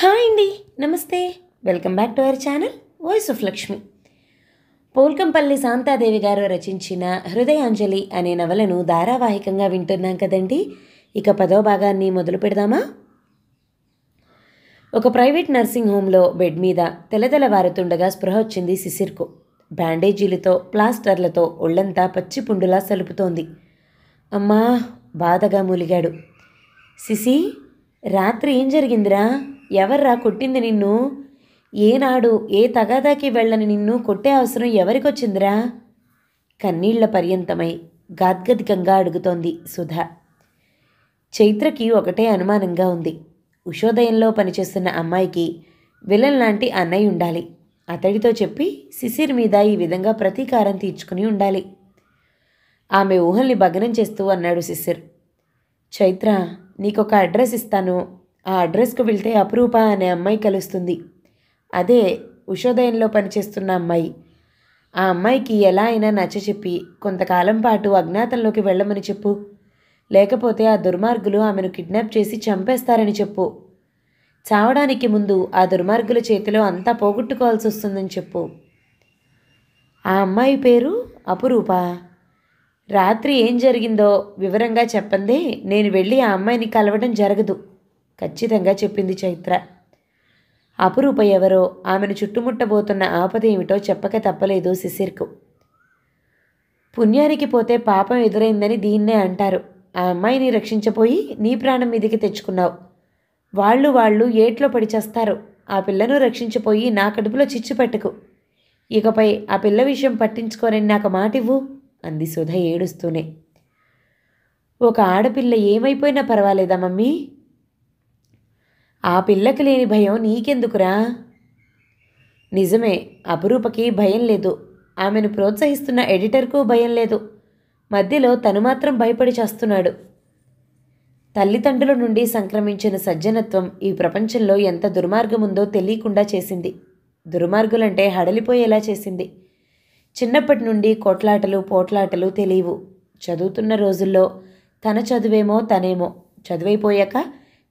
Hi అండి, నమస్తే. Welcome back to our channel voice of Lakshmi. Polkampalli Shanta Devi గారు రచించిన హృదయాంజలి అనే నవలను ధారావాహికంగా వింటున్నాం కదండి. ఇక 10వ భాగాన్ని మొదలు పెడదామా? ఒక ప్రైవేట్ నర్సింగ్ హోంలో బెడ్ మీద తెలతెలవారుతుండగా స్పృహ వచ్చింది శిశిర్కు. బ్యాండేజీలతో ప్లాస్టర్లతో ఒళ్ళంతా పచ్చి పుండులా సలుపుతోంది. అమ్మా, బాధగా మూలిగాడు. శిశి, రాత్రి ఏం జరిగిందిరా? ఎవర్రా కొట్టింది నిన్ను? ఏనాడు ఏ తగాదాకి వెళ్ళని నిన్ను కొట్టే అవసరం ఎవరికొచ్చిందిరా? కన్నీళ్ల పర్యంతమై గాద్గదికంగా అడుగుతోంది సుధ. చైత్రకి ఒకటే అనుమానంగా ఉంది. ఉషోదయంలో పనిచేస్తున్న అమ్మాయికి విలన్ లాంటి అన్నయ్య ఉండాలి. అతడితో చెప్పి శిశిర్ మీద ఈ విధంగా ప్రతీకారం తీర్చుకుని ఉండాలి. ఆమె ఊహల్ని భగ్నం చేస్తూ అన్నాడు శిశిర్. చైత్ర, నీకొక అడ్రస్ ఇస్తాను. ఆ అడ్రస్కు వెళ్తే అపురూప అనే అమ్మాయి కలుస్తుంది. అదే ఉషోదయంలో పనిచేస్తున్న అమ్మాయి. ఆ అమ్మాయికి ఎలా అయినా నచ్చచెప్పి కొంతకాలం పాటు అజ్ఞాతంలోకి వెళ్ళమని చెప్పు. లేకపోతే ఆ దుర్మార్గులు ఆమెను కిడ్నాప్ చేసి చంపేస్తారని చెప్పు. చావడానికి ముందు ఆ దుర్మార్గుల చేతిలో అంతా పోగొట్టుకోవాల్సి వస్తుందని చెప్పు. ఆ అమ్మాయి పేరు అపురూప. రాత్రి ఏం జరిగిందో వివరంగా చెప్పందే నేను వెళ్ళి ఆ అమ్మాయిని కలవడం జరగదు, ఖచ్చితంగా చెప్పింది చైత్ర. అపురూప ఎవరో, ఆమెను చుట్టుముట్టబోతున్న ఆపద ఏమిటో చెప్పక తప్పలేదు శిశిర్కు. పుణ్యానికి పోతే పాపం ఎదురైందని దీన్నే అంటారు. ఆ అమ్మాయిని రక్షించపోయి నీ ప్రాణం మీదికి తెచ్చుకున్నావు. వాళ్ళు ఏట్లో పడి చేస్తారు. ఆ పిల్లను రక్షించిపోయి నా కడుపులో చిచ్చు పెట్టకు. ఇకపై ఆ పిల్ల విషయం పట్టించుకోనని నాకు మాటివ్వు అంది సుధ ఏడుస్తూనే. ఒక ఆడపిల్ల ఏమైపోయినా పర్వాలేదా మమ్మీ? ఆ పిల్లకి లేని భయం నీకెందుకురా? నిజమే, అపురూపకి భయం లేదు. ఆమెను ప్రోత్సహిస్తున్న ఎడిటర్కు భయం లేదు. మధ్యలో తను మాత్రం భయపడి చేస్తున్నాడు. తల్లిదండ్రుల నుండి సంక్రమించిన సజ్జనత్వం ఈ ప్రపంచంలో ఎంత దుర్మార్గముందో తెలియకుండా చేసింది. దుర్మార్గులంటే హడలిపోయేలా చేసింది. చిన్నప్పటి నుండి కొట్లాటలు పోట్లాటలు తెలియవు. చదువుతున్న రోజుల్లో తన చదువేమో తనేమో, చదువైపోయాక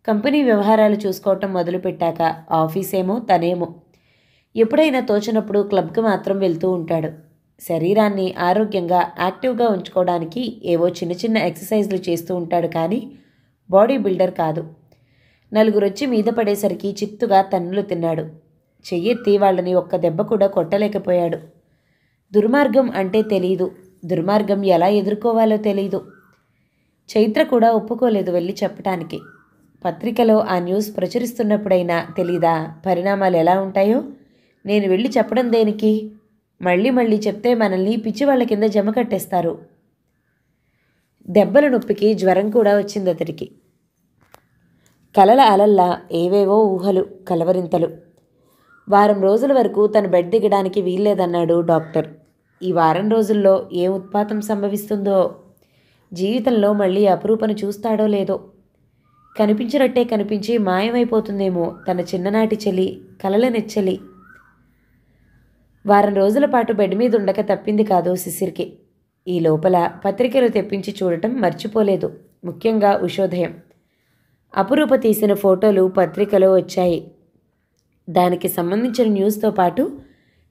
కంపెనీ వ్యవహారాలు చూసుకోవటం మొదలుపెట్టాక ఆఫీసేమో తనేమో. ఎప్పుడైనా తోచినప్పుడు క్లబ్కి మాత్రం వెళ్తూ ఉంటాడు. శరీరాన్ని ఆరోగ్యంగా యాక్టివ్గా ఉంచుకోవడానికి ఏవో చిన్న చిన్న ఎక్సర్సైజ్లు చేస్తూ ఉంటాడు, కానీ బాడీ బిల్డర్ కాదు. నలుగురొచ్చి మీద పడేసరికి చిత్తుగా తన్నులు తిన్నాడు. చెయ్యెత్తి వాళ్ళని ఒక్క దెబ్బ కూడా కొట్టలేకపోయాడు. దుర్మార్గం అంటే తెలీదు, దుర్మార్గం ఎలా ఎదుర్కోవాలో తెలీదు. చైత్ర కూడా ఒప్పుకోలేదు వెళ్ళి చెప్పటానికి. పత్రికలో ఆ న్యూస్ ప్రచురిస్తున్నప్పుడైనా తెలీదా పరిణామాలు ఎలా ఉంటాయో? నేను వెళ్ళి చెప్పడం దేనికి? మళ్ళీ చెప్తే మనల్ని పిచ్చివాళ్ల కింద జమ కట్టేస్తారు. దెబ్బల నొప్పికి జ్వరం కూడా వచ్చింది అతడికి. కలల అలల్లా ఏవేవో ఊహలు, కలవరింతలు. వారం రోజుల వరకు తను బెడ్ దిగడానికి వీల్లేదన్నాడు డాక్టర్. ఈ వారం రోజుల్లో ఏం ఉత్పాతం సంభవిస్తుందో, జీవితంలో మళ్ళీ అపురూపను చూస్తాడో లేదో. కనిపించినట్టే కనిపించి మాయమైపోతుందేమో తన చిన్ననాటి చెలి, కలల నెచ్చలి. వారం రోజుల పాటు బెడ్ మీద ఉండక తప్పింది కాదు శిశిర్కి. ఈ లోపల పత్రికలు తెప్పించి చూడటం మర్చిపోలేదు, ముఖ్యంగా ఉషోదయం. అపురూప తీసిన ఫోటోలు పత్రికలో వచ్చాయి. దానికి సంబంధించిన న్యూస్తో పాటు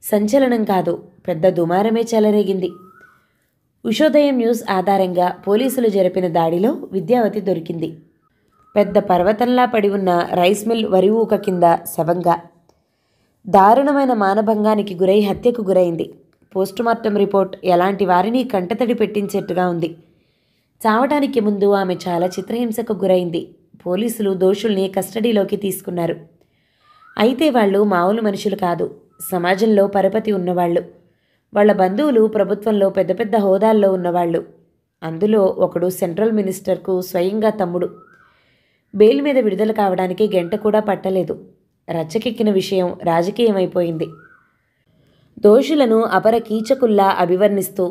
సంచలనం కాదు, పెద్ద దుమారమే చెలరేగింది. ఉషోదయం న్యూస్ ఆధారంగా పోలీసులు జరిపిన దాడిలో విద్యావతి దొరికింది. పెద్ద పర్వతంలా పడి ఉన్న రైస్ మిల్ వరి ఊక కింద శవంగా. దారుణమైన మానభంగానికి గురై హత్యకు గురైంది. పోస్టుమార్టం రిపోర్ట్ ఎలాంటి వారిని కంటతడి పెట్టించేట్టుగా ఉంది. చావటానికి ముందు ఆమె చాలా చిత్రహింసకు గురైంది. పోలీసులు దోషుల్ని కస్టడీలోకి తీసుకున్నారు. అయితే వాళ్ళు మామూలు మనుషులు కాదు, సమాజంలో పరపతి ఉన్నవాళ్ళు. వాళ్ళ బంధువులు ప్రభుత్వంలో పెద్ద పెద్ద హోదాల్లో ఉన్నవాళ్ళు. అందులో ఒకడు సెంట్రల్ మినిస్టర్కు స్వయంగా తమ్ముడు. బెయిల్ మీద విడుదల కావడానికి గంట కూడా పట్టలేదు. రచ్చకెక్కిన విషయం రాజకీయమైపోయింది. దోషులను అపర కీచకుల్లా అభివర్ణిస్తూ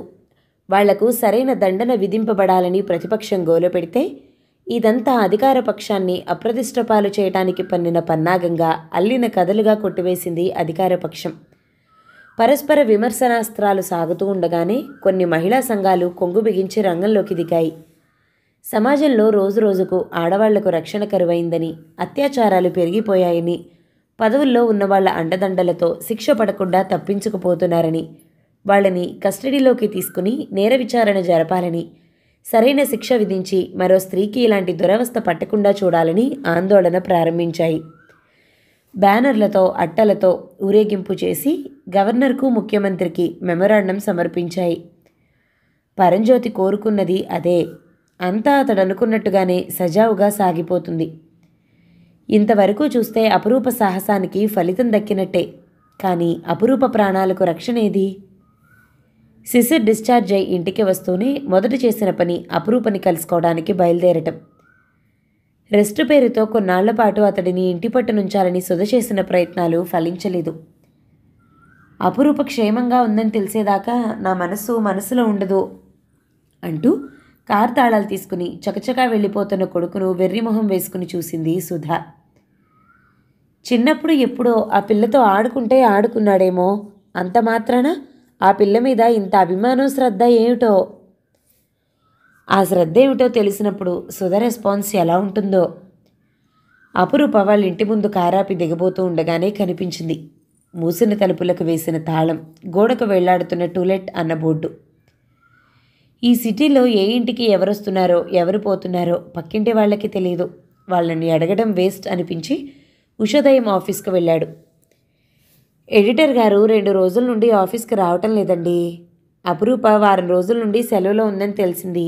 వాళ్లకు సరైన దండన విధింపబడాలని ప్రతిపక్షం గోల పెడితే, ఇదంతా అధికార పక్షాన్ని అప్రతిష్టపాలు చేయటానికి పన్నిన పన్నాగంగా, అల్లిన కథలుగా కొట్టివేసింది అధికారపక్షం. పరస్పర విమర్శనాస్త్రాలు సాగుతూ ఉండగానే కొన్ని మహిళా సంఘాలు కొంగు బిగించి రంగంలోకి దిగాయి. సమాజంలో రోజురోజుకు ఆడవాళ్లకు రక్షణ కరువైందని, అత్యాచారాలు పెరిగిపోయాయని, పదవుల్లో ఉన్న వాళ్ళ అండదండలతో శిక్ష పడకుండా తప్పించుకుపోతున్నారని, వాళ్ళని కస్టడీలోకి తీసుకుని నేర విచారణ జరపాలని, సరైన శిక్ష విధించి మరో స్త్రీకి ఇలాంటి దురవస్థ పట్టకుండా చూడాలని ఆందోళన ప్రారంభించాయి. బ్యానర్లతో, అట్టలతో ఊరేగింపు చేసి గవర్నర్కు, ముఖ్యమంత్రికి మెమొరాండం సమర్పించాయి. పరంజ్యోతి కోరుకున్నది అదే. అంతా అతడు అనుకున్నట్టుగానే సజావుగా సాగిపోతుంది. ఇంతవరకు చూస్తే అపురూప సాహసానికి ఫలితం దక్కినట్టే. కానీ అపురూప ప్రాణాలకు రక్షణేది? శిశిర్ డిశ్చార్జ్ అయి ఇంటికి వస్తూనే మొదట చేసిన పని అపురూపని కలుసుకోవడానికి బయలుదేరటం. రెస్టు పేరుతో కొన్నాళ్లపాటు అతడిని ఇంటి పట్టునుంచాలని సుధ చేసిన ప్రయత్నాలు ఫలించలేదు. అపురూప క్షేమంగా ఉందని తెలిసేదాకా నా మనసులో ఉండదు అంటూ కారు తాళాలు తీసుకుని చకచకా వెళ్ళిపోతున్న కొడుకును వెర్రిమొహం వేసుకుని చూసింది సుధ. చిన్నప్పుడు ఎప్పుడో ఆ పిల్లతో ఆడుకుంటే ఆడుకున్నాడేమో, అంత మాత్రాన ఆ పిల్ల మీద ఇంత అభిమానం, శ్రద్ధ ఏమిటో. ఆ శ్రద్ధ ఏమిటో తెలిసినప్పుడు సుధ రెస్పాన్స్ ఎలా ఉంటుందో. అపురూప వాళ్ళ ఇంటి ముందు కారాపి దిగబోతూ ఉండగానే కనిపించింది. మూసిన తలుపులకు వేసిన తాళం, గోడకు వెళ్లాడుతున్న టూలెట్ అన్న బోర్డు. ఈ సిటీలో ఏ ఇంటికి ఎవరొస్తున్నారో ఎవరు పోతున్నారో పక్కింటి వాళ్ళకి తెలియదు. వాళ్ళని అడగడం వేస్ట్ అనిపించి ఉషోదయం ఆఫీస్కు వెళ్ళాడు. ఎడిటర్ గారు 2 రోజుల నుండి ఆఫీస్కి రావటం లేదండి. అపురూప వారం రోజుల నుండి సెలవులో ఉందని తెలిసింది.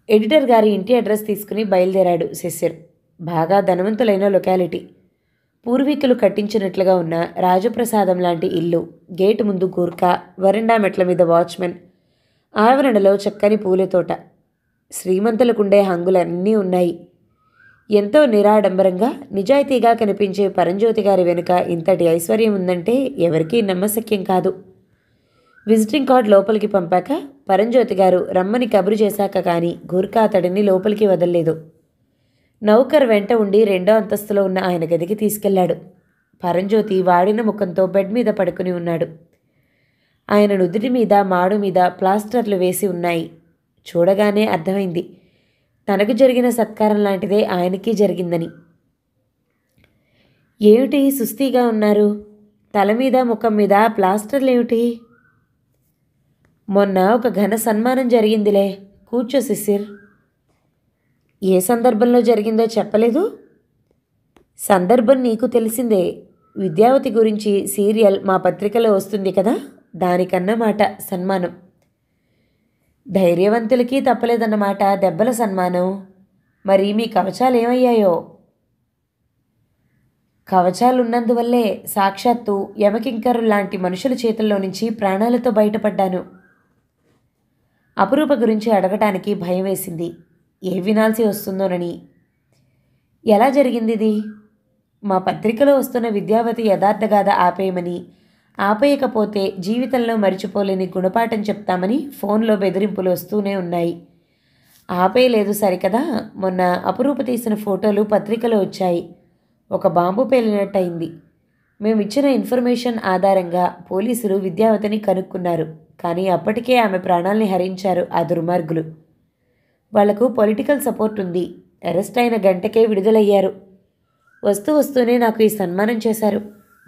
ఎడిటర్ గారి ఇంటి అడ్రస్ తీసుకుని బయలుదేరాడు శిశిర్. బాగా ధనవంతులైన లొకాలిటీ. పూర్వీకులు కట్టించినట్లుగా ఉన్న రాజప్రసాదం లాంటి ఇల్లు. గేటు ముందు గూర్ఖా, వరండా మెట్ల మీద వాచ్మెన్, ఆవరణలో చక్కని పూలతోట. శ్రీమంతులకుండే హంగులన్నీ ఉన్నాయి. ఎంతో నిరాడంబరంగా, నిజాయితీగా కనిపించే పరంజ్యోతి గారి వెనుక ఇంతటి ఐశ్వర్యం ఉందంటే ఎవరికీ నమ్మశక్యం కాదు. విజిటింగ్ కార్డ్ లోపలికి పంపాక పరంజ్యోతి గారు రమ్మని కబురు చేశాక కానీ గూర్ఖా అతడిని లోపలికి వదల్లేదు. నౌకర్ వెంట ఉండి 2వ అంతస్తులో ఉన్న ఆయన గదికి తీసుకెళ్లాడు. పరంజ్యోతి వాడిన ముఖంతో బెడ్ మీద పడుకుని ఉన్నాడు. ఆయన నుదుటి మీద, మాడు మీద ప్లాస్టర్లు వేసి ఉన్నాయి. చూడగానే అర్థమైంది, తనకు జరిగిన సత్కారం లాంటిదే ఆయనకి జరిగిందని. ఏమిటి సుస్తీగా ఉన్నారు? తల మీద, ముఖం మీద ప్లాస్టర్లేమిటి? మొన్న ఒక ఘన సన్మానం జరిగిందిలే. కూర్చో శిశిర్. ఏ సందర్భంలో జరిగిందో చెప్పలేదు? సందర్భం నీకు తెలిసిందే. విద్యావతి గురించి సీరియల్ మా పత్రికలో వస్తుంది కదా, దానికన్నమాట సన్మానం. ధైర్యవంతులకి తప్పలేదన్నమాట దెబ్బల సన్మానం. మరి మీ కవచాలేమయ్యాయో? కవచాలున్నందువల్లే సాక్షాత్తు యమకింకరుల్లాంటి మనుషుల చేతుల్లో నుంచి ప్రాణాలతో బయటపడ్డాను. అపురూప గురించి అడగటానికి భయం వేసింది. ఏ వినాల్సి వస్తుందోనని. ఎలా జరిగింది ఇది? మా పత్రికలో వస్తున్న విద్యావతి యథార్థగాథ ఆపేయమని, ఆపేయకపోతే జీవితంలో మరిచిపోలేని గుణపాఠం చెప్తామని ఫోన్లో బెదిరింపులు వస్తూనే ఉన్నాయి. ఆపేయలేదు సరికదా, మొన్న అపురూప తీసిన ఫోటోలు పత్రికలో వచ్చాయి. ఒక బాంబు పేలినట్టయింది. మేమిచ్చిన ఇన్ఫర్మేషన్ ఆధారంగా పోలీసులు విద్యావతిని కనుక్కున్నారు. కానీ అప్పటికే ఆమె ప్రాణాల్ని హరించారు ఆ దుర్మార్గులు. వాళ్లకు పొలిటికల్ సపోర్ట్ ఉంది. అరెస్ట్ అయిన గంటకే విడుదలయ్యారు. వస్తూనే నాకు ఈ సన్మానం చేశారు.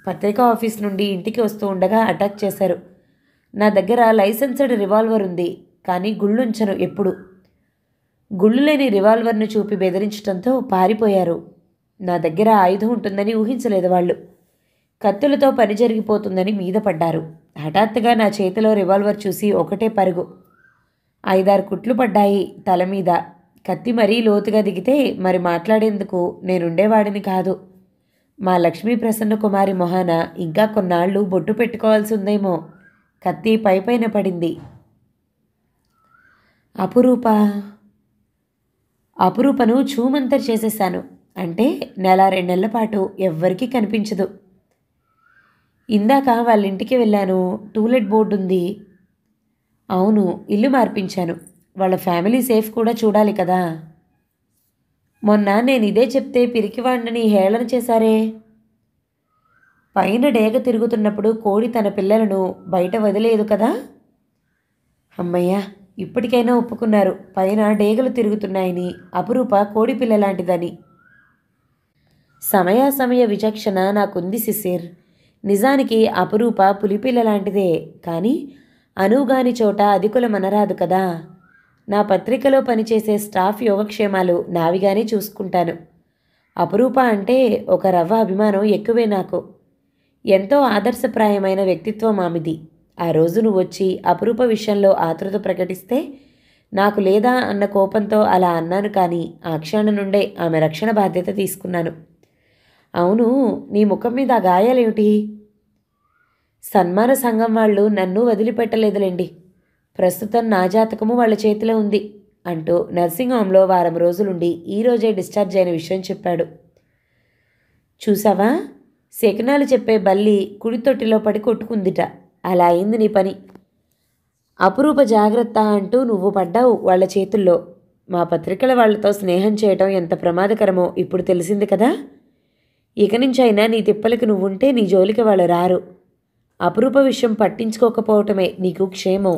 పత్రికా ఆఫీస్ నుండి ఇంటికి వస్తూ ఉండగా అటాక్ చేశారు. నా దగ్గర లైసెన్స్డ్ రివాల్వర్ ఉంది, కానీ గుళ్ళుంచను ఎప్పుడు. గుళ్ళు లేని రివాల్వర్ను చూపి బెదిరించడంతో పారిపోయారు. నా దగ్గర ఆయుధం ఉంటుందని ఊహించలేదు వాళ్ళు. కత్తులతో పని జరిగిపోతుందని మీద పడ్డారు. హఠాత్తుగా నా చేతిలో రివాల్వర్ చూసి ఒకటే పరుగు. 5-6 కుట్లు పడ్డాయి తల మీద. కత్తి మరీ లోతుగా దిగితే మరి మాట్లాడేందుకు నేనుండేవాడిని కాదు. మా లక్ష్మీ ప్రసన్న కుమారి మొహాన ఇంకా కొన్నాళ్ళు బొట్టు పెట్టుకోవాల్సి ఉందేమో. కత్తి పైపైన పడింది. అపురూపను చూమంతర్ చేసేశాను. అంటే 1-2 నెలల పాటు ఎవ్వరికీ కనిపించదు. ఇందాక వాళ్ళ ఇంటికి వెళ్ళాను. టూలెట్ బోర్డు ఉంది. అవును, ఇల్లు మార్పించాను. వాళ్ళ ఫ్యామిలీ సేఫ్ కూడా చూడాలి కదా. మొన్న నేను ఇదే చెప్తే పిరికివాణ్ణని హేళన చేశారే. పైన డేగ తిరుగుతున్నప్పుడు కోడి తన పిల్లలను బయట వదిలేదు కదా. అమ్మయ్య, ఇప్పటికైనా ఒప్పుకున్నారు పైన డేగలు తిరుగుతున్నాయని, అపురూప కోడి పిల్ల లాంటిదని. సమయాసమయ విచక్షణ నాకుంది శిశిర్. నిజానికి అపురూప పులిపిల్ల లాంటిదే, కానీ అనువుగాని చోట అధికుల మనరాదు కదా. నా పత్రికలో పనిచేసే స్టాఫ్ యోగక్షేమాలు నావిగానే చూసుకుంటాను. అపురూప అంటే ఒక రవ్వ అభిమానం ఎక్కువే నాకు. ఎంతో ఆదర్శప్రాయమైన వ్యక్తిత్వం ఆమెది. ఆ రోజు నువ్వు వచ్చి అపురూప విషయంలో ఆతృత ప్రకటిస్తే నాకు లేదా అన్న కోపంతో అలా అన్నాను, కానీ ఆ క్షణం నుండే ఆమె రక్షణ బాధ్యత తీసుకున్నాను. అవును, నీ ముఖం మీద ఆ గాయాలేమిటి? సన్మాన సంఘం వాళ్ళు నన్ను వదిలిపెట్టలేదులేండి. ప్రస్తుతం నా జాతకము వాళ్ళ చేతిలో ఉంది అంటూ నర్సింగ్ హోంలో వారం రోజులుండి ఈరోజే డిశ్చార్జ్ అయిన విషయం చెప్పాడు. చూసావా, శకునాలు చెప్పే బల్లి కుడి తొట్టిలో పడి కొట్టుకుందిట. అలా అయింది నీ పని. అపురూప జాగ్రత్త అంటూ నువ్వు పడ్డావు వాళ్ళ చేతుల్లో. మా పత్రికల వాళ్లతో స్నేహం చేయటం ఎంత ప్రమాదకరమో ఇప్పుడు తెలిసింది కదా. ఇక నుంచైనా నీ తిప్పలకి నువ్వుంటే నీ జోలికి వాళ్ళు రారు. అపురూప విషయం పట్టించుకోకపోవటమే నీకు క్షేమం.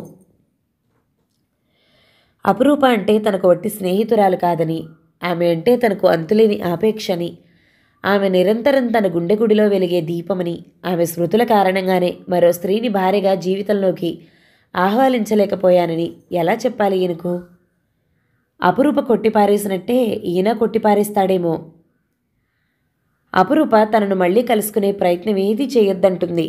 అపురూప అంటే తనకు వట్టి స్నేహితురాలు కాదని, ఆమె అంటే తనకు అంతులేని ఆపేక్షని, ఆమె నిరంతరం తన గుండె గుడిలో వెలిగే దీపమని, ఆమె స్మృతుల కారణంగానే మరో స్త్రీని భార్యగా జీవితంలోకి ఆహ్వానించలేకపోయానని ఎలా చెప్పాలి ఈయనకు? అపురూప కొట్టిపారేసినట్టే ఈయన కొట్టిపారేస్తాడేమో. అపురూప తనను మళ్ళీ కలుసుకునే ప్రయత్నం ఏదీ చేయొద్దంటుంది.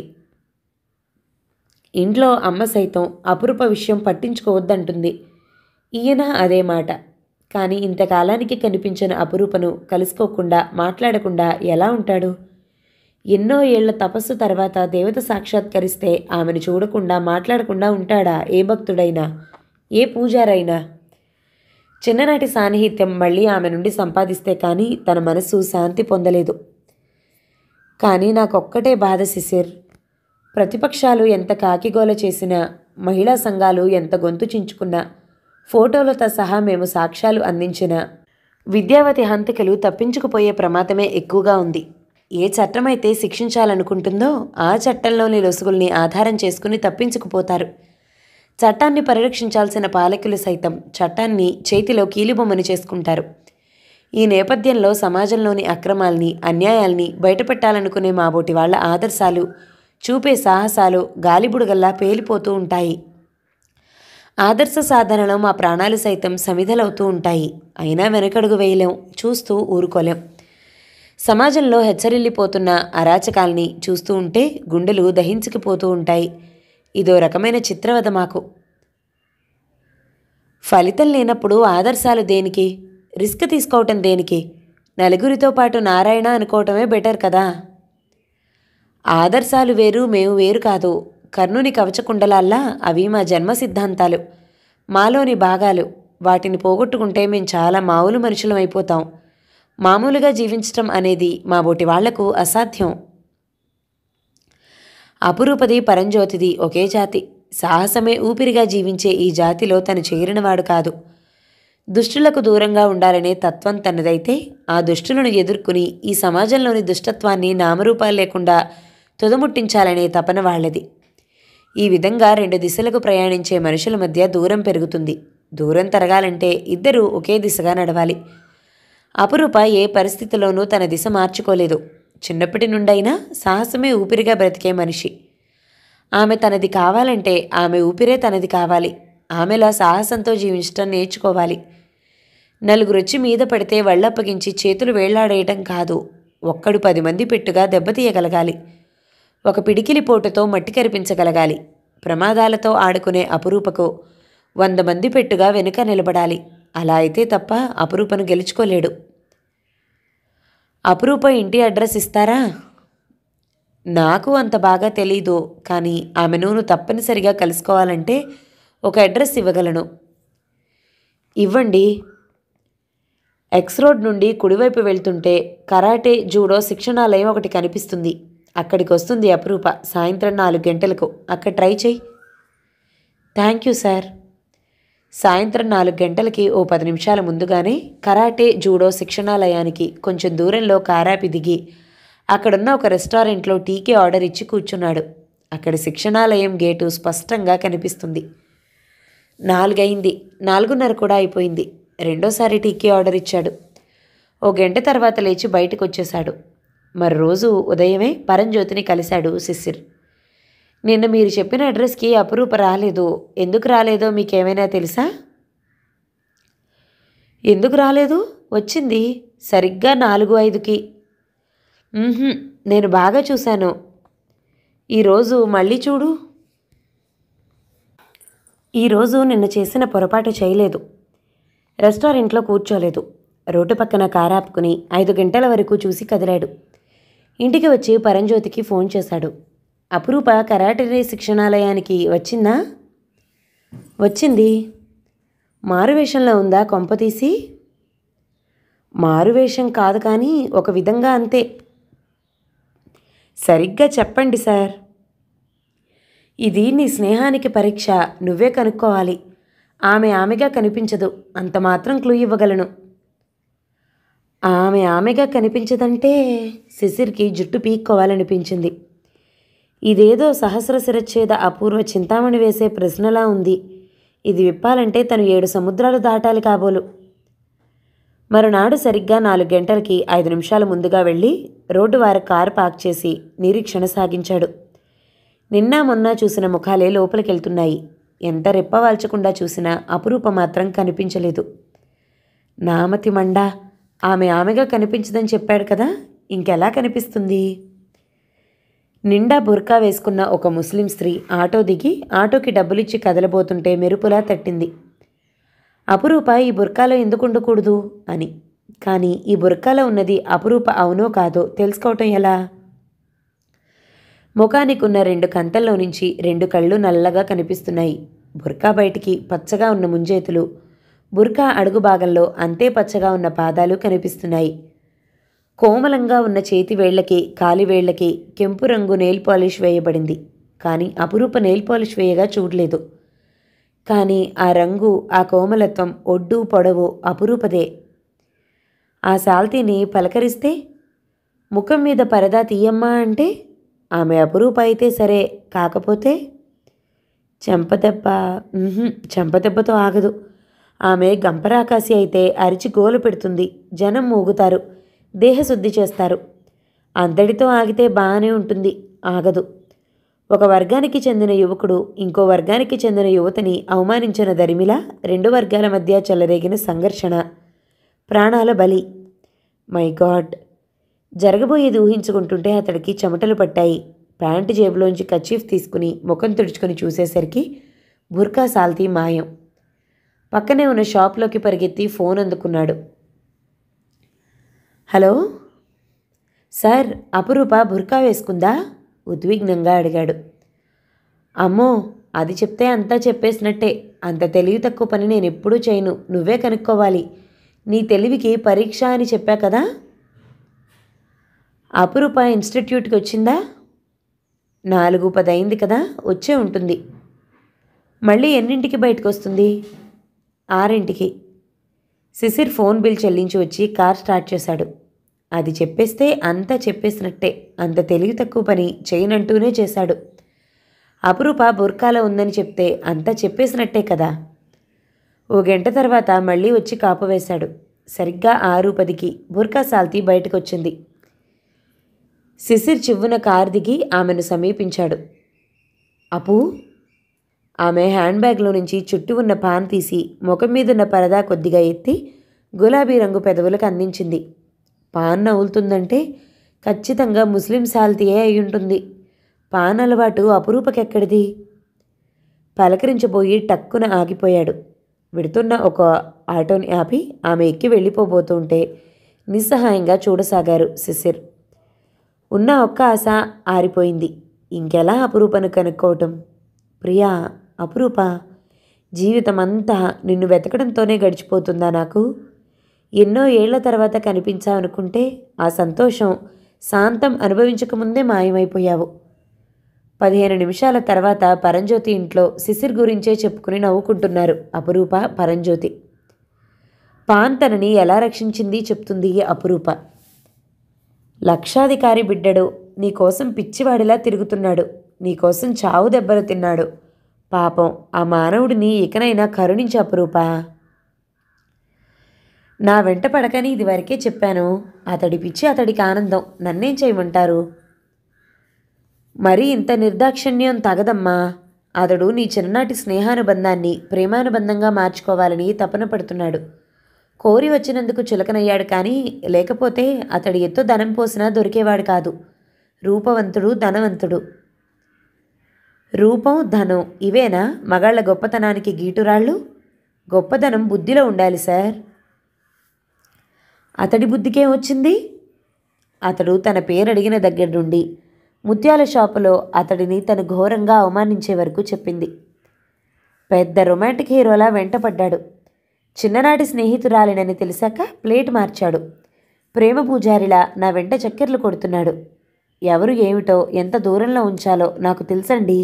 ఇంట్లో అమ్మ సైతం అపురూప విషయం పట్టించుకోవద్దంటుంది. ఈయన అదే మాట. కానీ ఇంతకాలానికి కనిపించిన అపురూపను కలుసుకోకుండా మాట్లాడకుండా ఎలా ఉంటాడు? ఎన్నో ఏళ్ల తపస్సు తర్వాత దేవత సాక్షాత్కరిస్తే ఆమెను చూడకుండా మాట్లాడకుండా ఉంటాడా ఏ భక్తుడైనా, ఏ పూజారైనా? చిన్ననాటి సాన్నిహిత్యం మళ్ళీ ఆమె నుండి సంపాదిస్తే కానీ తన మనస్సు శాంతి పొందలేదు. కానీ నాకొక్కటే బాధ శిశిర్. ప్రతిపక్షాలు ఎంత కాకిగోల చేసినా, మహిళా సంఘాలు ఎంత గొంతు చించుకున్నా, ఫోటోలతో సహా మేము సాక్ష్యాలు అందించినా విద్యావతి హంతకులు తప్పించుకుపోయే ప్రమాదమే ఎక్కువగా ఉంది. ఏ చట్టమైతే శిక్షించాలనుకుంటుందో ఆ చట్టంలోని లొసుగుల్ని ఆధారం చేసుకుని తప్పించుకుపోతారు. చట్టాన్ని పరిరక్షించాల్సిన పాలకులు సైతం చట్టాన్ని చేతిలో కీలుబొమ్మని చేసుకుంటారు. ఈ నేపథ్యంలో సమాజంలోని అక్రమాల్ని, అన్యాయాల్ని బయటపెట్టాలనుకునే మాబోటి వాళ్ల ఆదర్శాలు, చూపే సాహసాలు గాలిబుడగల్లా పేలిపోతూ ఉంటాయి. ఆదర్శ సాధనలో మా ప్రాణాలు సైతం సమిధలవుతూ ఉంటాయి. అయినా వెనకడుగు వేయలేం, చూస్తూ ఊరుకోలేం. సమాజంలో హెచ్చరిల్లిపోతున్న అరాచకాల్ని చూస్తూ ఉంటే గుండెలు దహించుకుపోతూ ఉంటాయి. ఇదో రకమైన చిత్రవద మాకు. ఫలితం లేనప్పుడు ఆదర్శాలు దేనికి? రిస్క్ తీసుకోవటం దేనికి? నలుగురితో పాటు నారాయణ అనుకోవటమే బెటర్ కదా. ఆదర్శాలు వేరు, మేము వేరు కాదు. కర్ణుని కవచకుండలాల్లా అవి మా జన్మ సిద్ధాంతాలు, మాలోని భాగాలు. వాటిని పోగొట్టుకుంటే మేము చాలా మామూలు మనుషులం అయిపోతాం. మామూలుగా జీవించటం అనేది మా బోటి వాళ్లకు అసాధ్యం. అపురూపది పరంజ్యోతిది ఒకే జాతి. సాహసమే ఊపిరిగా జీవించే ఈ జాతిలో తను చేరినవాడు కాదు. దుష్టులకు దూరంగా ఉండాలనే తత్వం తనదైతే ఆ దుష్టులను ఎదుర్కొని ఈ సమాజంలోని దుష్టత్వాన్ని నామరూపాలు లేకుండా తుదముట్టించాలనే తపన వాళ్లది. ఈ విధంగా రెండు దిశలకు ప్రయాణించే మనుషుల మధ్య దూరం పెరుగుతుంది. దూరం తరగాలంటే ఇద్దరూ ఒకే దిశగా నడవాలి. అపురూప ఏ పరిస్థితిలోనూ తన దిశ మార్చుకోలేదు. చిన్నప్పటి నుండైనా సాహసమే ఊపిరిగా బ్రతికే మనిషి. ఆమె తనది కావాలంటే ఆమె ఊపిరే తనది కావాలి. ఆమెలా సాహసంతో జీవించటం నేర్చుకోవాలి. నలుగురొచ్చి మీద పడితే వళ్ళప్పగించి చేతులు వేళ్లాడేయటం కాదు. ఒక్కడు 10 మంది పెట్టుగా దెబ్బతీయగలగాలి. ఒక పిడికిలి పోటుతో మట్టి కరిపించగలగాలి. ప్రమాదాలతో ఆడుకునే అపురూపకు 100 మంది పెట్టుగా వెనుక నిలబడాలి. అలా అయితే తప్ప అపురూపను గెలుచుకోలేడు. అపురూప ఇంటి అడ్రస్ ఇస్తారా? నాకు అంత బాగా తెలీదు, కానీ ఆమెను నువ్వు తప్పనిసరిగా కలుసుకోవాలంటే ఒక అడ్రస్ ఇవ్వగలను. ఇవ్వండి. ఎక్స్ రోడ్ నుండి కుడివైపు వెళ్తుంటే కరాటే, జూడో శిక్షణాలయం ఒకటి కనిపిస్తుంది. అక్కడికి వస్తుంది అపురూప. సాయంత్రం 4 గంటలకు అక్కడ ట్రై చెయ్యి. Thank you sir. సాయంత్రం 4 గంటలకి ఓ 10 నిమిషాల ముందుగానే కరాటే, జూడో శిక్షణాలయానికి కొంచెం దూరంలో కారాపి దిగి అక్కడున్న ఒక రెస్టారెంట్లో టీకి ఆర్డర్ ఇచ్చి కూర్చున్నాడు. అక్కడ శిక్షణాలయం గేటు స్పష్టంగా కనిపిస్తుంది. 4 అయింది. 4:30 కూడా అయిపోయింది. రెండోసారి టీకి ఆర్డర్ ఇచ్చాడు. ఓ గంట తర్వాత లేచి బయటకు వచ్చేశాడు. మరో రోజు ఉదయమే పరంజ్యోతిని కలిశాడు శిశిర్. నిన్న మీరు చెప్పిన అడ్రస్కి అపురూప రాలేదు. ఎందుకు రాలేదో మీకేమైనా తెలుసా? ఎందుకు రాలేదు? వచ్చింది సరిగ్గా 4:05కి. నేను బాగా చూశాను. ఈరోజు మళ్ళీ చూడు. ఈరోజు నిన్న చేసిన పొరపాటు చేయలేదు. రెస్టారెంట్లో కూర్చోలేదు. రోడ్డు పక్కన కారాపుకుని 5 గంటల వరకు చూసి కదిలాడు. ఇంటికి వచ్చి పరంజ్యోతికి ఫోన్ చేశాడు. అపురూప కరాటే శిక్షణాలయానికి వచ్చిందా? వచ్చింది. మారువేషంలో ఉందా కొంపతీసి? మారువేషం కాదు కానీ ఒక విధంగా అంతే. సరిగ్గా చెప్పండి సార్. ఇది నీ స్నేహానికి పరీక్ష. నువ్వే కనుక్కోవాలి. ఆమెగా కనిపించదు. అంత మాత్రం క్లూ ఇవ్వగలను. ఆమెగా కనిపించదంటే శిశిర్కి జుట్టు పీక్కోవాలనిపించింది. ఇదేదో సహస్ర శిరచ్ఛేద అపూర్వ చింతామణి వేసే ప్రశ్నలా ఉంది. ఇది విప్పాలంటే తను 7 సముద్రాలు దాటాలి కాబోలు. మరునాడు సరిగ్గా 4 గంటలకి 5 నిమిషాల ముందుగా వెళ్ళి రోడ్డు వారి కారు పార్క్ చేసి నిరీక్షణ సాగించాడు. నిన్న మొన్న చూసిన ముఖాలే లోపలికెళ్తున్నాయి. ఎంత రెప్పవాల్చకుండా చూసినా అపురూప మాత్రం కనిపించలేదు. నామతి మండా, ఆమెగా కనిపించదని చెప్పాడు కదా, ఇంకెలా కనిపిస్తుంది? నిండా బుర్కా వేసుకున్న ఒక ముస్లిం స్త్రీ ఆటో దిగి ఆటోకి డబ్బులిచ్చి కదలబోతుంటే మెరుపులా తట్టింది. అపురూప ఈ బుర్కాలో ఎందుకు ఉండకూడదు అని. కానీ ఈ బుర్కాలో ఉన్నది అపురూప అవునో కాదో తెలుసుకోవటం ఎలా? ముఖానికి ఉన్న 2 కంతల్లో నుంచి 2 కళ్ళు నల్లగా కనిపిస్తున్నాయి. బుర్కా బయటికి పచ్చగా ఉన్న ముంజేతులు, బుర్కా అడుగు భాగంలో అంతే పచ్చగా ఉన్న పాదాలు కనిపిస్తున్నాయి. కోమలంగా ఉన్న చేతి వేళ్లకి కాలివేళ్లకి కెంపు రంగు నెయిల్ పాలిష్ వేయబడింది. కానీ అపురూప నెయిల్ పాలిష్ వేయగా చూడలేదు. కానీ ఆ రంగు, ఆ కోమలత్వం, ఒడ్డు పొడవు అపురూపదే. ఆ సాల్తీని పలకరిస్తే, ముఖం మీద పరదా తీయమ్మా అంటే ఆమె అపురూప అయితే సరే, కాకపోతే చెంపదెబ్బతో ఆగదు. ఆమె గంపరాకాసి అయితే అరిచి గోలు పెడుతుంది. జనం మూగుతారు, దేహశుద్ధి చేస్తారు. అంతటితో ఆగితే బాగానే ఉంటుంది, ఆగదు. ఒక వర్గానికి చెందిన యువకుడు ఇంకో వర్గానికి చెందిన యువతిని అవమానించిన దరిమిలా 2 వర్గాల మధ్య చెలరేగిన సంఘర్షణ, ప్రాణాల బలి. My God! జరగబోయేది ఊహించుకుంటుంటే అతడికి చెమటలు పట్టాయి. ప్యాంటు జేబులోంచి కర్చీఫ్ తీసుకుని ముఖం తుడుచుకొని చూసేసరికి బుర్కా సాల్తీ మాయం. పక్కనే ఉన్న షాప్లోకి పరిగెత్తి ఫోన్ అందుకున్నాడు. హలో సార్, అపురూప బుర్కా వేసుకుందా? ఉద్విగ్నంగా అడిగాడు. అమ్మో, అది చెప్తే అంతా చెప్పేసినట్టే. అంత తెలివి తక్కువ పని నేను ఎప్పుడూ చేయను. నువ్వే కనుక్కోవాలి. నీ తెలివికి పరీక్ష అని చెప్పా కదా. అపురూప ఇన్స్టిట్యూట్కి వచ్చిందా? 4:10 అయింది కదా, వచ్చే ఉంటుంది. మళ్ళీ ఎన్నింటికి బయటకు వస్తుంది? 6ంటికి. శిశిర్ ఫోన్ బిల్ చెల్లించి వచ్చి కార్ స్టార్ట్ చేశాడు. అది చెప్పేస్తే అంతా చెప్పేసినట్టే. అంత తెలివి తక్కువ పని చేయనంటూనే చేశాడు. అపురూప బుర్కాలో ఉందని చెప్తే అంతా చెప్పేసినట్టే కదా. ఓ గంట తర్వాత మళ్ళీ వచ్చి కాపు వేశాడు. సరిగ్గా 6:10కి బుర్కా సాల్తీ బయటకొచ్చింది. శిశిర్ చివ్వున కారు దిగి ఆమెను సమీపించాడు. అపూ? ఆమె హ్యాండ్ బ్యాగ్లో నుంచి చుట్టూ ఉన్న పాన్ తీసి ముఖం మీదున్న పరదా కొద్దిగా ఎత్తి గులాబీ రంగు పెదవులకు అందించింది. పాన్ నవ్వులుతుందంటే ఖచ్చితంగా ముస్లిం సాల్తీయే అయ్యుంటుంది. పాన్ అలవాటు అపురూపకెక్కడిది? పలకరించబోయి టక్కున ఆగిపోయాడు. విడుతున్న ఒక ఆటోని ఆపి ఆమె ఎక్కి వెళ్ళిపోబోతుంటే నిస్సహాయంగా చూడసాగారు శిశిర్. ఉన్న ఒక్క ఆశ ఆరిపోయింది. ఇంకెలా అపురూపను కనుక్కోవటం? ప్రియా, అపురూప, జీవితమంతా నిన్ను వెతకడంతోనే గడిచిపోతుందా నాకు? ఎన్నో ఏళ్ల తర్వాత కనిపించావనుకుంటే ఆ సంతోషం, శాంతం అనుభవించకముందే మాయమైపోయావు. 15 నిమిషాల తర్వాత పరంజ్యోతి ఇంట్లో శిశిర్ గురించే చెప్పుకుని నవ్వుకుంటున్నారు అపురూప, పరంజ్యోతి. పాన్ తనని ఎలా రక్షించింది చెప్తుంది అపురూప. లక్షాధికారి బిడ్డడు, నీకోసం పిచ్చివాడిలా తిరుగుతున్నాడు. నీకోసం చావు దెబ్బలు తిన్నాడు. పాపం ఆ మానవుడిని ఇకనైనా కరుణించు అపురూప. నా వెంట పడకని ఇదివరకే చెప్పాను. అతడి పిచ్చి అతడికి ఆనందం, నన్నేం చేయమంటారు? మరీ ఇంత నిర్దాక్షిణ్యం తగదమ్మా. అతడు నీ చిన్ననాటి స్నేహానుబంధాన్ని ప్రేమానుబంధంగా మార్చుకోవాలని తపన పడుతున్నాడు. కోరి వచ్చినందుకు చులకనయ్యాడు, కానీ లేకపోతే అతడి ఎత్తు ధనం పోసినా దొరికేవాడు కాదు. రూపవంతుడు, ధనవంతుడు. రూపం, ధనం ఇవేనా మగాళ్ల గొప్పతనానికి గీటురాళ్ళు? గొప్పతనం బుద్ధిలో ఉండాలి సార్. అతడి బుద్ధికేం వచ్చింది? అతడు తన పేరు అడిగిన దగ్గర నుండి ముత్యాల షాపులో అతడిని తను ఘోరంగా అవమానించే వరకు చెప్పింది. పెద్ద రొమాంటిక్ హీరోలా వెంటపడ్డాడు. చిన్ననాటి స్నేహితురాలినని తెలిసాక ప్లేట్ మార్చాడు. ప్రేమ పూజారిలా నా వెంట చక్కెర్లు కొడుతున్నాడు. ఎవరు ఏమిటో ఎంత దూరంలో ఉంచాలో నాకు తెలుసండి.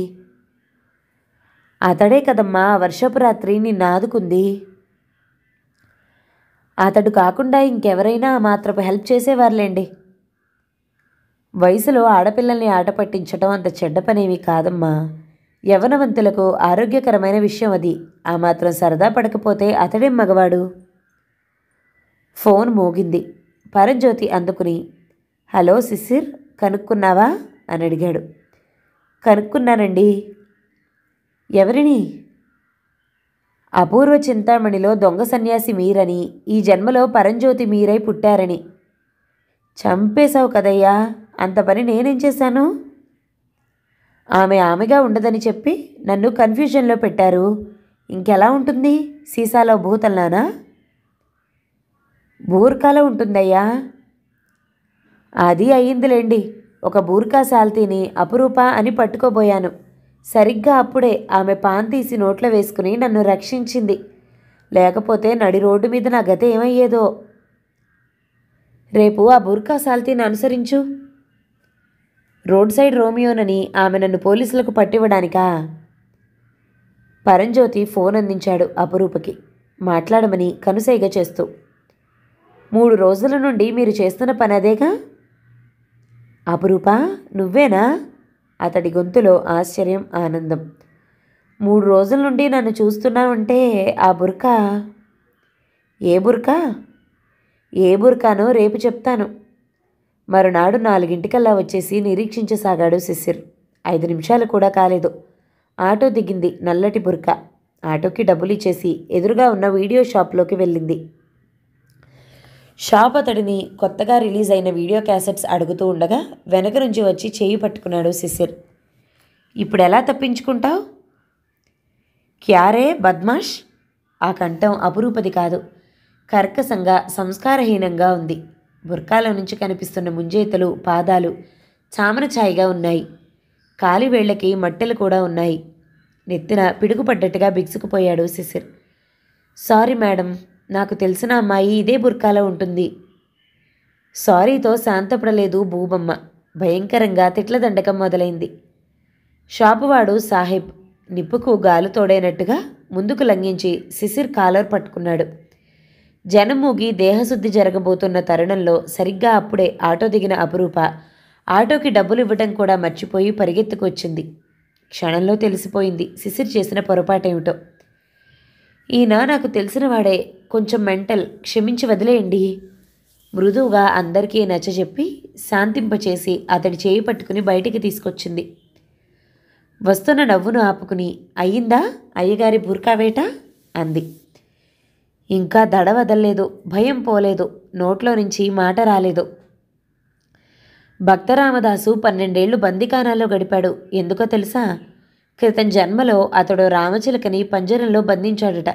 అతడే కదమ్మా వర్షపు రాత్రి నిన్ను ఆదుకుంది. అతడు కాకుండా ఇంకెవరైనా మాత్రపు హెల్ప్ చేసేవారులేండి. వయసులో ఆడపిల్లల్ని ఆట పట్టించటం అంత చెడ్డ పనేమీ కాదమ్మా. యవ్వనవంతులకు ఆరోగ్యకరమైన విషయం అది. ఆ మాత్రం సరదా పడకపోతే అతడేం మగవాడు. ఫోన్ మోగింది. పరంజ్యోతి అందుకుని, హలో సిసిర్, కనుక్కున్నావా అని అడిగాడు. కనుక్కున్నానండి. ఎవరిని? అపూర్వ చింతామణిలో దొంగ సన్యాసి మీరని, ఈ జన్మలో పరంజ్యోతి మీరై పుట్టారని. చంపేశావు కదయ్యా, అంత పని నేనేం చేశాను? ఆమెగా ఉండదని చెప్పి నన్ను కన్ఫ్యూజన్లో పెట్టారు. ఇంకెలా ఉంటుంది? సీసాలో భూతల్లానా? బూర్కాలో ఉంటుందయ్యా. అది అయ్యిందిలేండి. ఒక బూర్కా సాల్తీని అపురూప అని పట్టుకోబోయాను. సరిగ్గా అప్పుడే ఆమె పాన్ తీసి నోట్లో వేసుకుని నన్ను రక్షించింది. లేకపోతే నడి రోడ్డు మీద నా గత ఏమయ్యేదో. రేపు ఆ బూర్కా సాల్తీని అనుసరించు. రోడ్ సైడ్ రోమియోనని ఆమె నన్ను పోలీసులకు పట్టివ్వడానికా? పరంజ్యోతి ఫోన్ అందించాడు అపురూపకి, మాట్లాడమని కనుసైగ చేస్తూ. 3 రోజుల నుండి మీరు చేస్తున్న పని అదేగా? అపురూప, నువ్వేనా? అతడి గొంతులో ఆశ్చర్యం, ఆనందం. 3 రోజుల నుండి నన్ను చూస్తున్నావంటే ఆ బుర్కా? ఏ బుర్కా? ఏ బుర్కానో రేపు చెప్తాను. మరునాడు 4 వచ్చేసి నిరీక్షించసాగాడు శిశిర్. 5 నిమిషాలు కూడా కాలేదు. ఆటో దిగింది నల్లటి బుర్కా. ఆటోకి డబ్బులు ఇచ్చేసి ఎదురుగా ఉన్న వీడియో షాప్లోకి వెళ్ళింది. షాప్ అతడిని కొత్తగా రిలీజ్ అయిన వీడియో క్యాసెట్స్ అడుగుతూ ఉండగా వెనక నుంచి వచ్చి చేయి పట్టుకున్నాడు శిశిర్. ఇప్పుడు ఎలా తప్పించుకుంటావు? క్యారే బద్మాష్. ఆ కంఠం అపురూపది కాదు. కర్కశంగా, సంస్కారహీనంగా ఉంది. బుర్కాలో నుంచి కనిపిస్తున్న ముంజేతలు, పాదాలు చామన ఛాయిగా ఉన్నాయి. కాలివేళ్లకి మట్టెలు కూడా ఉన్నాయి. నెత్తిన పిడుగుపడ్డట్టుగా బిగుసుకుపోయాడు శిశిర్. సారీ మేడం, నాకు తెలిసిన అమ్మాయి ఇదే బుర్కాలో ఉంటుంది. సారీతో శాంతపడలేదు భూబమ్మ. భయంకరంగా తిట్ల దండకం మొదలైంది. షాపువాడు సాహెబ్ నిప్పుకు గాలు తోడైనట్టుగా ముందుకు లంఘించి శిశిర్ కాలర్ పట్టుకున్నాడు. జనం మూగి దేహశుద్ధి జరగబోతున్న తరుణంలో సరిగ్గా అప్పుడే ఆటో దిగిన అపురూప ఆటోకి డబ్బులు ఇవ్వటం కూడా మర్చిపోయి పరిగెత్తుకొచ్చింది. క్షణంలో తెలిసిపోయింది శిశిర్ చేసిన పొరపాటేమిటో. ఈయన నాకు తెలిసినవాడే, కొంచెం మెంటల్, క్షమించి వదిలేయండి. మృదువుగా అందరికీ నచ్చజెప్పి శాంతింపచేసి అతడి చేయి పట్టుకుని బయటికి తీసుకొచ్చింది. వస్తున్న నవ్వును ఆపుకుని, అయ్యిందా అయ్యగారి బుర్కావేట అంది. ఇంకా దడ వదల్లేదు, భయం పోలేదు, నోట్లో నుంచి మాట రాలేదు. భక్తరామదాసు 12 ఏళ్లు బందికానాల్లో గడిపాడు. ఎందుకో తెలుసా? క్రితం జన్మలో అతడు రామచిలకని పంజరంలో బంధించాడట.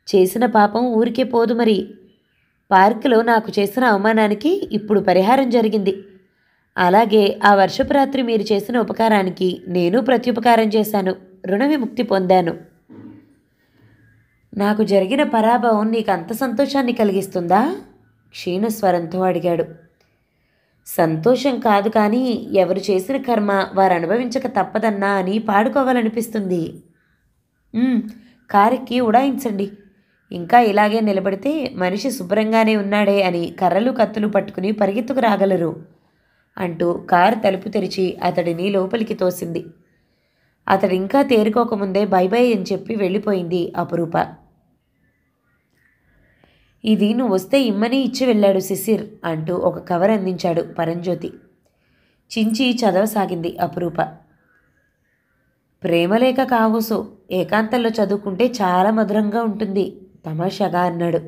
చేసిన పాపం ఊరికే పోదు మరి. పార్కులో నాకు చేసిన అవమానానికి ఇప్పుడు పరిహారం జరిగింది. అలాగే ఆ వర్షపు రాత్రి మీరు చేసిన ఉపకారానికి నేను ప్రత్యుపకారం చేశాను. రుణ విముక్తి పొందాను. నాకు జరిగిన పరాభవం నీకు అంత సంతోషాన్ని కలిగిస్తుందా? క్షీణస్వరంతో అడిగాడు. సంతోషం కాదు, కానీ ఎవరు చేసిన కర్మ వారు అనుభవించక తప్పదన్నా అని పాడుకోవాలనిపిస్తుంది. కారెక్కి ఉడాయించండి. ఇంకా ఇలాగే నిలబడితే మనిషి శుభ్రంగానే ఉన్నాడే అని కర్రలు కత్తులు పట్టుకుని పరిగెత్తుకు రాగలరు అంటూ కారు తలుపు తెరిచి అతడిని లోపలికి తోసింది. అతడింకా తేరుకోకముందే బై బై అని చెప్పి వెళ్ళిపోయింది అపురూప. ఇది నువ్వు వస్తే ఇమ్మని ఇచ్చి వెళ్ళాడు శిశిర్ అంటూ ఒక కవర్ అందించాడు పరంజ్యోతి. చించి చదవసాగింది అపురూప. ప్రేమలేఖ కావోసు, ఏకాంతంలో చదువుకుంటే చాలా మధురంగా ఉంటుంది తమాషాగా అన్నాడు.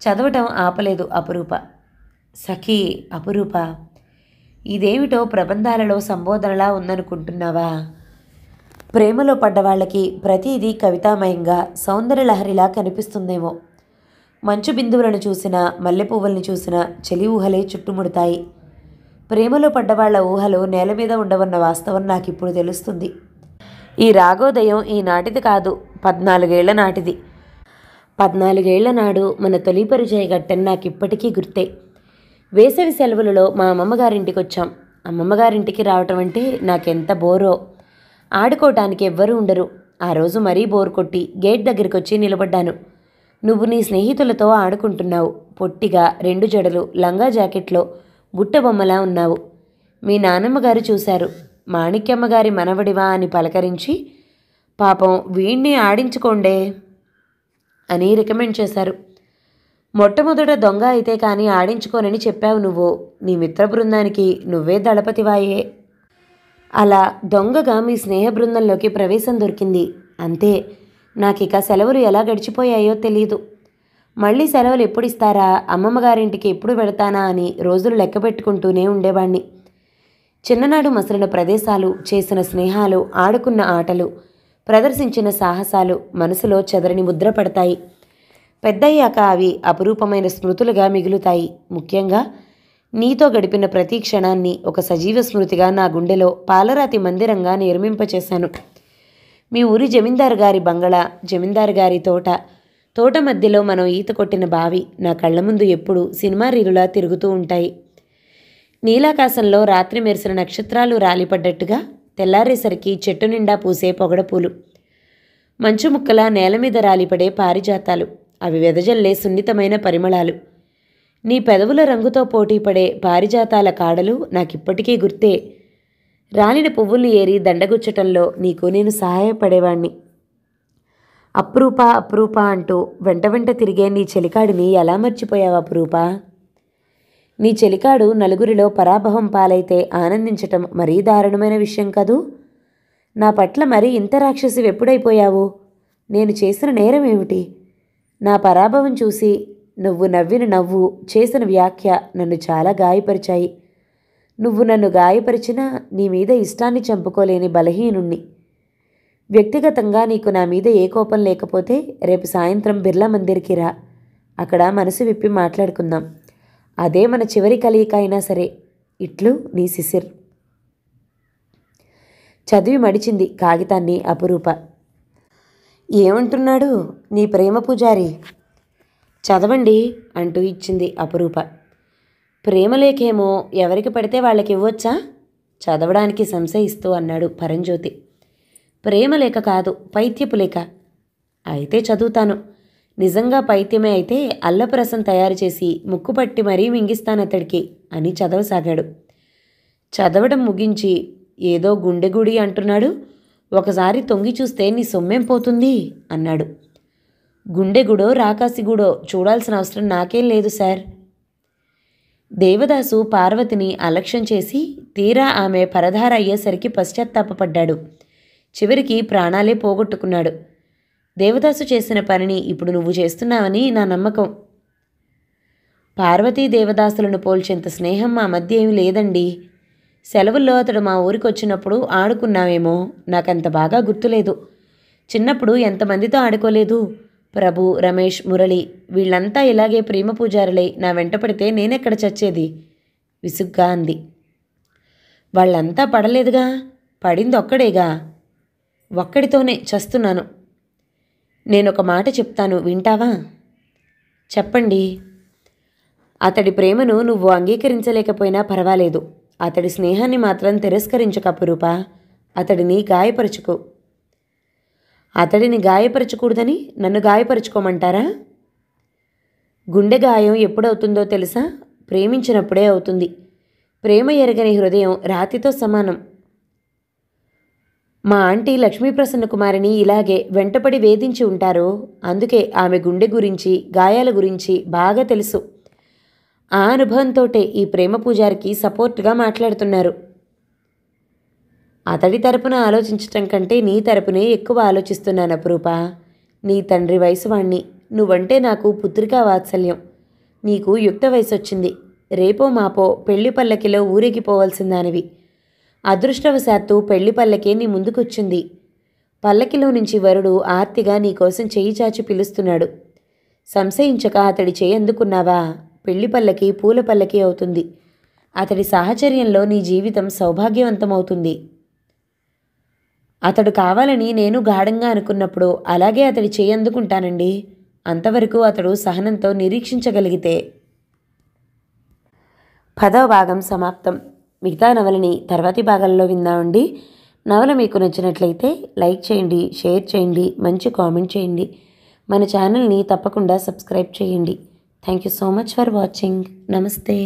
చదవటం ఆపలేదు అపురూప. సఖీ అపురూప, ఇదేమిటో ప్రబంధాలలో సంబోధనలా ఉందనుకుంటున్నావా? ప్రేమలో పడ్డవాళ్ళకి ప్రతిదీ కవితామయంగా సౌందర్యలహరిలా కనిపిస్తుందేమో. మంచు బిందువులను చూసినా మల్లెపువ్వుల్ని చూసినా చెలి ఊహలే చుట్టుముడతాయి. ప్రేమలో పడ్డవాళ్ల ఊహలు నేల మీద ఉండవన్న వాస్తవం నాకిప్పుడు తెలుస్తుంది. ఈ రాగోదయం ఈనాటిది కాదు, 14 ఏళ్ల నాటిది. 14 ఏళ్ల నాడు మన తొలి పరిచయ ఘట్టం నాకిప్పటికీ గుర్తే. వేసవి సెలవులలో మా అమ్మమ్మగారింటికి వచ్చాం. అమ్మమ్మగారింటికి రావటం అంటే నాకెంత బోరో. ఆడుకోవటానికి ఎవ్వరూ ఉండరు. ఆ రోజు మరీ బోర్ కొట్టి గేట్ దగ్గరికి వచ్చి నిలబడ్డాను. నువ్వు నీ స్నేహితులతో ఆడుకుంటున్నావు. పొట్టిగా 2 జడలు లంగా జాకెట్లో బుట్టబొమ్మలా ఉన్నావు. మీ నానమ్మగారు చూశారు. మాణిక్యమ్మగారి మనవడివా అని పలకరించి, పాపం వీణ్ణి ఆడించుకోండే అని రికమెండ్ చేశారు. మొట్టమొదట దొంగ అయితే కానీ ఆడించుకోనని చెప్పావు నువ్వు. నీ మిత్ర బృందానికి నువ్వే దళపతివాయే. అలా దొంగగా మీ స్నేహ బృందంలోకి ప్రవేశం దొరికింది. అంతే. నాకిక సెలవులు ఎలా గడిచిపోయాయో తెలీదు. మళ్ళీ సెలవులు ఎప్పుడు ఇస్తారా, అమ్మమ్మగారింటికి ఎప్పుడు వెళతానా అని రోజులు లెక్క పెట్టుకుంటూనే ఉండేవాణ్ణి. చిన్ననాడు మసలిన ప్రదేశాలు, చేసిన స్నేహాలు, ఆడుకున్న ఆటలు, ప్రదర్శించిన సాహసాలు మనసులో చెదరని ముద్ర పడతాయి. పెద్దయ్యాక అవి అపురూపమైన స్మృతులుగా మిగులుతాయి. ముఖ్యంగా నీతో గడిపిన ప్రతి క్షణాన్ని ఒక సజీవ స్మృతిగా నా గుండెలో పాలరాతి మందిరంగా నిర్మింపచేశాను. మీ ఊరి జమీందారు గారి బంగళా, జమీందారు గారి తోట మధ్యలో మనం ఈత కొట్టిన బావి నా కళ్ళ ముందు ఎప్పుడూ సినిమా రీలులా తిరుగుతూ ఉంటాయి. నీలాకాశంలో రాత్రి మెరిసిన నక్షత్రాలు రాలిపడ్డట్టుగా తెల్లారేసరికి చెట్టు నిండా పూసే పొగడపూలు, మంచు ముక్కలా నేల మీద రాలిపడే పారిజాతాలు, అవి వెదజల్లే సున్నితమైన పరిమళాలు, నీ పెదవుల రంగుతో పోటీపడే పారిజాతాల కాడలు నాకిప్పటికీ గుర్తే. రాలిన పువ్వుల్ని ఏరి దండగుచ్చటంలో నీకు నేను సహాయపడేవాణ్ణి. అప్రూప అప్రూప అంటూ వెంట వెంట తిరిగే నీ చెలికాడిని ఎలా మర్చిపోయావు అప్రూప? నీ చెలికాడు నలుగురిలో పరాభవం పాలైతే ఆనందించటం మరీ దారుణమైన విషయం కదూ. నా పట్ల మరీ ఇంత రాక్షసి ఎప్పుడైపోయావు? నేను చేసిన నేరం ఏమిటి? నా పరాభవం చూసి నువ్వు నవ్విన నవ్వు, చేసిన వ్యాఖ్య నన్ను చాలా గాయపరిచాయి. నువ్వు నన్ను గాయపరిచినా నీ మీద ఇష్టాన్ని చంపుకోలేని బలహీనుణ్ణి. వ్యక్తిగతంగా నీకు నా మీద ఏ కోపం లేకపోతే రేపు సాయంత్రం బిర్లా మందిర్కి రా. అక్కడ మనసు విప్పి మాట్లాడుకుందాం. అదే మన చివరి కలయిక అయినా సరే. ఇట్లు నీ శిశిర్. చదివి మడిచింది కాగితాన్ని అపురూప. ఏమంటున్నాడు నీ ప్రేమ పూజారి? చదవండి అంటూ ఇచ్చింది అపురూప. ప్రేమలేఖేమో ఎవరికి పడితే వాళ్ళకి ఇవ్వొచ్చా? చదవడానికి సంశయిస్తూ అన్నాడు పరంజ్యోతి. ప్రేమలేఖ కాదు, పైత్యపు లేఖ. అయితే చదువుతాను. నిజంగా పైత్యమే అయితే అల్లపు రసం తయారు చేసి ముక్కు పట్టి మరీ మింగిస్తానతడికి అని చదవసాగాడు. చదవడం ముగించి ఏదో గుండెగుడి అంటున్నాడు. ఒకసారి తొంగి చూస్తే నీ సొమ్మేం పోతుంది అన్నాడు. గుండెగుడో రాకాసిగుడో చూడాల్సిన అవసరం నాకేం లేదు సార్. దేవదాసు పార్వతిని అలక్ష్యం చేసి తీరా ఆమె పరధార అయ్యేసరికి పశ్చాత్తాపపడ్డాడు. చివరికి ప్రాణాలే పోగొట్టుకున్నాడు. దేవదాసు చేసిన పనిని ఇప్పుడు నువ్వు చేస్తున్నావని నా నమ్మకం. పార్వతీ దేవదాసులను పోల్చేంత స్నేహం మా మధ్య ఏమీ లేదండి. సెలవుల్లో అతడు మా ఊరికి వచ్చినప్పుడు ఆడుకున్నావేమో, నాకంత బాగా గుర్తులేదు. చిన్నప్పుడు ఎంతమందితో ఆడుకోలేదు. ప్రభు, రమేష్, మురళి వీళ్ళంతా ఇలాగే ప్రేమ పూజారులై నా వెంట పడితే నేనెక్కడ చచ్చేది విసుగ్గా అంది. వాళ్ళంతా పడలేదుగా, పడింది ఒక్కడేగా. ఒక్కడితోనే చస్తున్నాను. నేనొక మాట చెప్తాను, వింటావా? చెప్పండి. అతడి ప్రేమను నువ్వు అంగీకరించలేకపోయినా పర్వాలేదు. అతడి స్నేహాన్ని మాత్రం తిరస్కరించక అపురూప. అతడిని గాయపరచుకో. అతడిని గాయపరచకూడదని నన్ను గాయపరుచుకోమంటారా? గుండె గాయం ఎప్పుడవుతుందో తెలుసా? ప్రేమించినప్పుడే అవుతుంది. ప్రేమ ఎరగని హృదయం రాతితో సమానం. మా ఆంటీ లక్ష్మీప్రసన్న కుమారిని ఇలాగే వెంటపడి వేధించి ఉంటారు. అందుకే ఆమె గుండె గురించి, గాయాల గురించి బాగా తెలుసు. ఆ అనుభవంతోటే ఈ ప్రేమ పూజారికి సపోర్ట్గా మాట్లాడుతున్నారు. అతడి తరపున ఆలోచించటం కంటే నీ తరపునే ఎక్కువ ఆలోచిస్తున్నాను అపురూప. నీ తండ్రి వయసు వాణ్ణి. నువ్వంటే నాకు పుత్రికా వాత్సల్యం. నీకు యుక్త వయసు వచ్చింది. రేపో మాపో పెళ్లి పల్లకిలో ఊరేగిపోవలసిందానివి. అదృష్టవశాత్తు పెళ్లి పల్లకే నీ ముందుకొచ్చింది. పల్లకిలో నుంచి వరుడు ఆర్తిగా నీకోసం చెయ్యి చాచి పిలుస్తున్నాడు. సంశయించక అతడి చేయి అందుకున్నావా? పెళ్లి పల్లకి పూల పల్లకి అవుతుంది. అతడి సాహచర్యంలో నీ జీవితం సౌభాగ్యవంతమవుతుంది. అతడు కావాలని నేను గాఢంగా అనుకున్నప్పుడు అలాగే అతడి చేయి అందుకుంటానండి. అంతవరకు అతడు సహనంతో నిరీక్షించగలిగితే. 10వ భాగం సమాప్తం. మిగతా నవలని తర్వాతి భాగాల్లో విందామండి. నవల మీకు నచ్చినట్లయితే లైక్ చేయండి, షేర్ చేయండి, మంచి కామెంట్ చేయండి. మన ఛానల్ని తప్పకుండా సబ్స్క్రైబ్ చేయండి. Thank you so much for watching. నమస్తే.